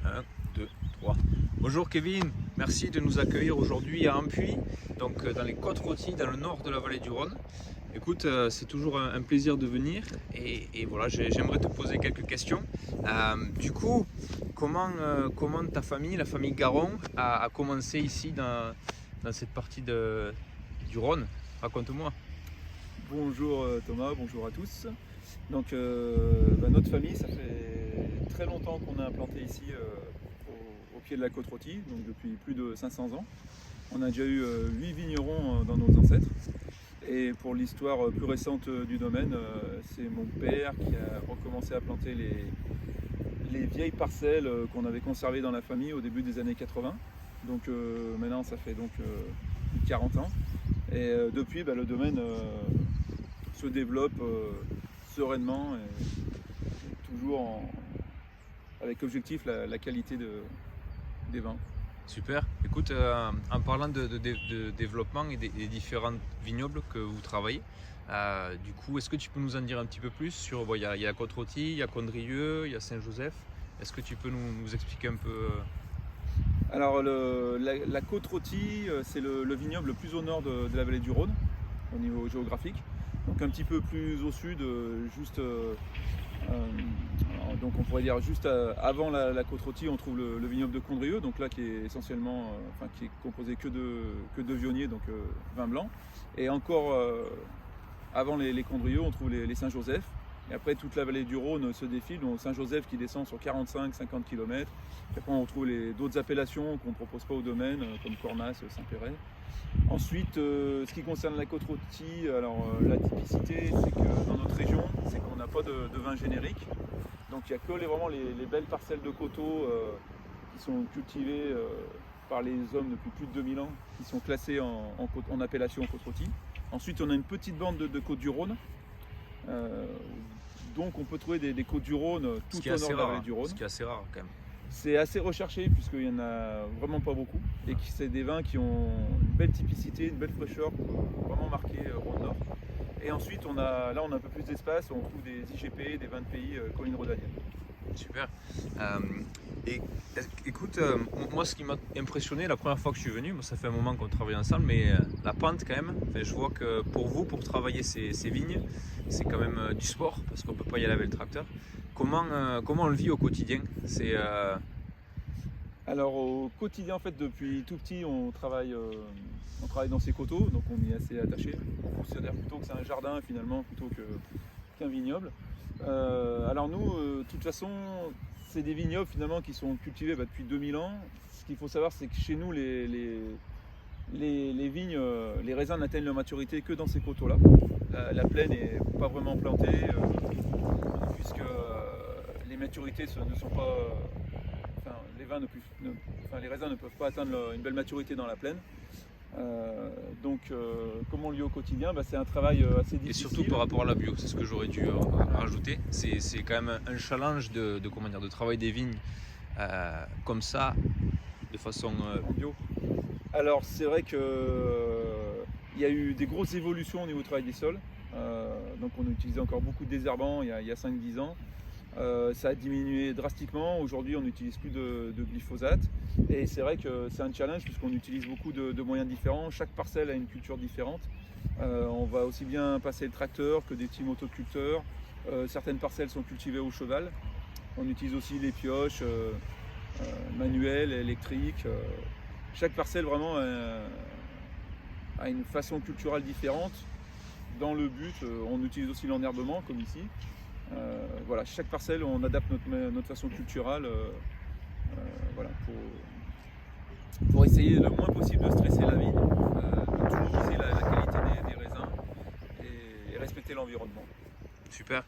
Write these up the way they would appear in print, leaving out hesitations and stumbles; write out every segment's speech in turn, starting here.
Un, 2, 3. Bonjour Kevin, merci de nous accueillir aujourd'hui à Ampuis, donc dans les Côtes-Rôties, dans le nord de la vallée du Rhône. Écoute, c'est toujours un plaisir de venir et voilà, j'aimerais te poser quelques questions. Du coup, comment ta famille, la famille Garon, a commencé ici dans cette partie du Rhône? Raconte-moi. Bonjour Thomas, bonjour à tous. Donc notre famille, ça fait très longtemps qu'on est implanté ici au pied de la Côte-Rôtie, donc depuis plus de 500 ans. On a déjà eu 8 vignerons dans nos ancêtres. Et pour l'histoire plus récente du domaine, c'est mon père qui a recommencé à planter les vieilles parcelles qu'on avait conservées dans la famille au début des années 80. Donc maintenant ça fait donc plus de 40 ans. Et depuis, le domaine se développe sereinement et toujours avec objectif la qualité des vins. Super. Écoute, en parlant de développement et des différents vignobles que vous travaillez, du coup, est-ce que tu peux nous en dire un petit peu plus sur, il y a la Côte-Rôtie, il y a Condrieu, il y a Saint-Joseph. Est-ce que tu peux nous expliquer un peu? Alors la Côte-Rôtie, c'est le vignoble le plus au nord de la vallée du Rhône, au niveau géographique. Donc un petit peu plus au sud, donc on pourrait dire juste avant la Côte-Rôtie, on trouve le vignoble de Condrieu, donc là qui est essentiellement, qui est composé que de vionniers, donc vin blanc. Et encore avant les Condrieu, on trouve les Saint-Joseph. Et après, toute la vallée du Rhône se défile, donc Saint-Joseph qui descend sur 45-50 km. Et après, on retrouve d'autres appellations qu'on ne propose pas au domaine, comme Cornas, Saint-Péret. Ensuite, ce qui concerne la Côte-Rôtie, alors la typicité, c'est que dans notre région, c'est qu'on n'a pas de vin générique. Donc il n'y a que vraiment les belles parcelles de coteaux qui sont cultivées par les hommes depuis plus de 2000 ans, qui sont classées en appellation Côte-Rôtie. Ensuite, on a une petite bande de côtes du Rhône. Donc on peut trouver des côtes du Rhône tout au nord de la vallée du Rhône. Ce qui est assez rare quand même. C'est assez recherché puisqu'il n'y en a vraiment pas beaucoup et que c'est des vins qui ont une belle typicité, une belle fraîcheur, vraiment marquée Rhône Nord. Et ensuite on a un peu plus d'espace, on trouve des IGP, des vins de pays collines rhodaniennes. Super. Écoute, moi ce qui m'a impressionné la première fois que je suis venu, ça fait un moment qu'on travaille ensemble, mais la pente quand même, je vois que pour vous, pour travailler ces vignes, c'est quand même du sport, parce qu'on ne peut pas y aller avec le tracteur. Comment on le vit au quotidien? Alors au quotidien, en fait, depuis tout petit, on travaille dans ces coteaux, donc on y est assez attaché. On considère plutôt que c'est un jardin finalement, plutôt qu'un vignoble. Alors nous, de toute façon, c'est des vignobles finalement qui sont cultivés depuis 2000 ans. Ce qu'il faut savoir, c'est que chez nous, les vignes, les raisins n'atteignent leur maturité que dans ces coteaux-là. La plaine n'est pas vraiment plantée, puisque les maturités ne sont pas... les raisins ne peuvent pas atteindre une belle maturité dans la plaine. Comment on le vit au quotidien, c'est un travail assez difficile. Et surtout par rapport à la bio, c'est ce que j'aurais dû rajouter. C'est quand même un challenge de travail des vignes comme ça, de façon en bio. Alors c'est vrai qu'il y a eu des grosses évolutions au niveau du travail des sols. Donc on utilisait encore beaucoup de désherbants il y a 5-10 ans. Ça a diminué drastiquement. Aujourd'hui, on n'utilise plus de glyphosate. Et c'est vrai que c'est un challenge puisqu'on utilise beaucoup de moyens différents. Chaque parcelle a une culture différente. On va aussi bien passer le tracteur que des petits motoculteurs. Certaines parcelles sont cultivées au cheval. On utilise aussi les pioches manuelles, électriques. Chaque parcelle vraiment a une façon culturelle différente. Dans le but, on utilise aussi l'enherbement comme ici. Voilà, chaque parcelle, on adapte notre façon culturelle pour essayer le moins possible de stresser la vigne, de toujours viser la qualité des raisins et respecter l'environnement. Super.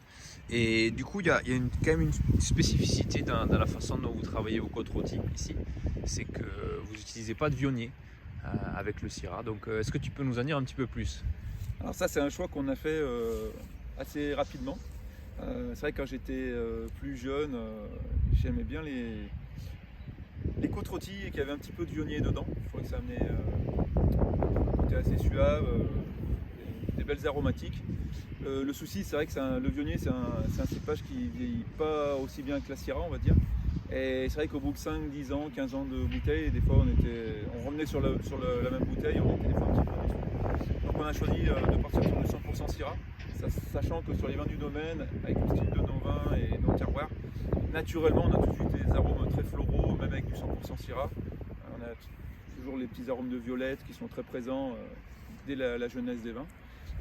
Et du coup, il y a quand même une spécificité dans la façon dont vous travaillez aux Côtes-Rôties ici, c'est que vous n'utilisez pas de vionnier avec le Syrah. Donc, est-ce que tu peux nous en dire un petit peu plus? Alors ça, c'est un choix qu'on a fait assez rapidement. C'est vrai que quand j'étais plus jeune, j'aimais bien les Côtes-Rôties et qu'il y avait un petit peu de vionnier dedans. Je trouvais que ça amenait un côté assez suave, des belles aromatiques. Le souci, c'est vrai que le vionnier, c'est un cépage qui vieillit pas aussi bien que la Syrah, on va dire. Et c'est vrai qu'au bout de 5, 10 ans, 15 ans de bouteille, des fois on revenait sur la même bouteille, on était des fois un petit peu déçus. Donc on a choisi de partir sur le 100% Syrah, sachant que sur les vins du domaine, avec le style de nos vins et nos terroirs, naturellement on a tout de suite des arômes très floraux, même avec du 100% Syrah. On a toujours les petits arômes de violette qui sont très présents dès la jeunesse des vins.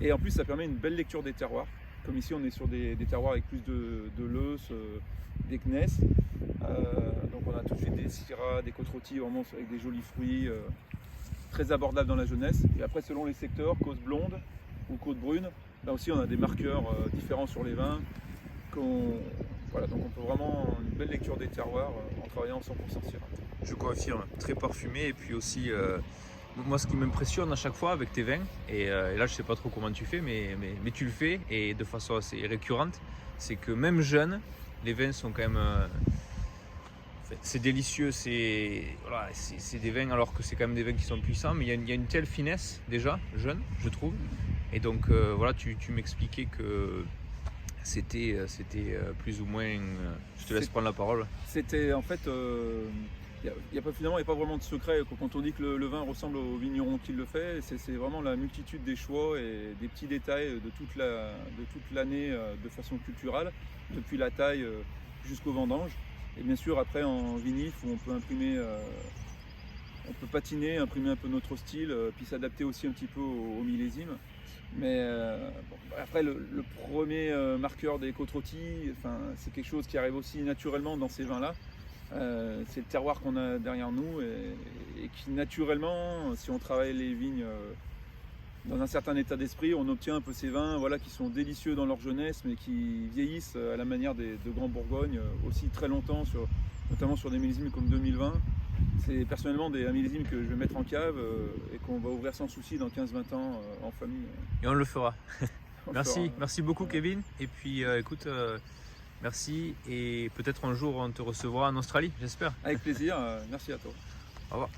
Et en plus ça permet une belle lecture des terroirs. Comme ici on est sur des terroirs avec plus de leuce, des gneiss. Donc on a tout de suite des syrahs, des côtes rôties vraiment avec des jolis fruits, très abordables dans la jeunesse. Et après selon les secteurs, côte blonde ou côte brune, là aussi on a des marqueurs différents sur les vins. Voilà, donc on peut vraiment une belle lecture des terroirs en travaillant en 100% Syrah. Je confirme, très parfumé et puis aussi moi ce qui m'impressionne à chaque fois avec tes vins, et là je sais pas trop comment tu fais mais tu le fais et de façon assez récurrente, c'est que même jeunes, les vins sont quand même c'est délicieux, c'est des vins alors que c'est quand même des vins qui sont puissants, mais il y a une telle finesse déjà, jeune, je trouve. Et donc voilà, tu m'expliquais que c'était plus ou moins... je te laisse prendre la parole. C'était en fait... il n'y a pas vraiment de secret quand on dit que le vin ressemble au vigneron qui le fait. C'est vraiment la multitude des choix et des petits détails de toute l'année de façon culturelle, depuis la taille jusqu'au vendange. Et bien sûr après en vinif où on peut imprimer, on peut patiner, imprimer un peu notre style, puis s'adapter aussi un petit peu au millésime. Mais après le premier marqueur des côtes rôties, c'est quelque chose qui arrive aussi naturellement dans ces vins-là. C'est le terroir qu'on a derrière nous et qui naturellement, si on travaille les vignes dans un certain état d'esprit, on obtient un peu ces vins qui sont délicieux dans leur jeunesse mais qui vieillissent à la manière de Grand Bourgogne aussi très longtemps, notamment sur des millésimes comme 2020. C'est personnellement un millésime que je vais mettre en cave et qu'on va ouvrir sans souci dans 15-20 ans en famille. Et on le fera. Merci beaucoup Kevin. Et puis écoute, merci et peut-être un jour on te recevra en Australie, j'espère. Avec plaisir, merci à toi. Au revoir.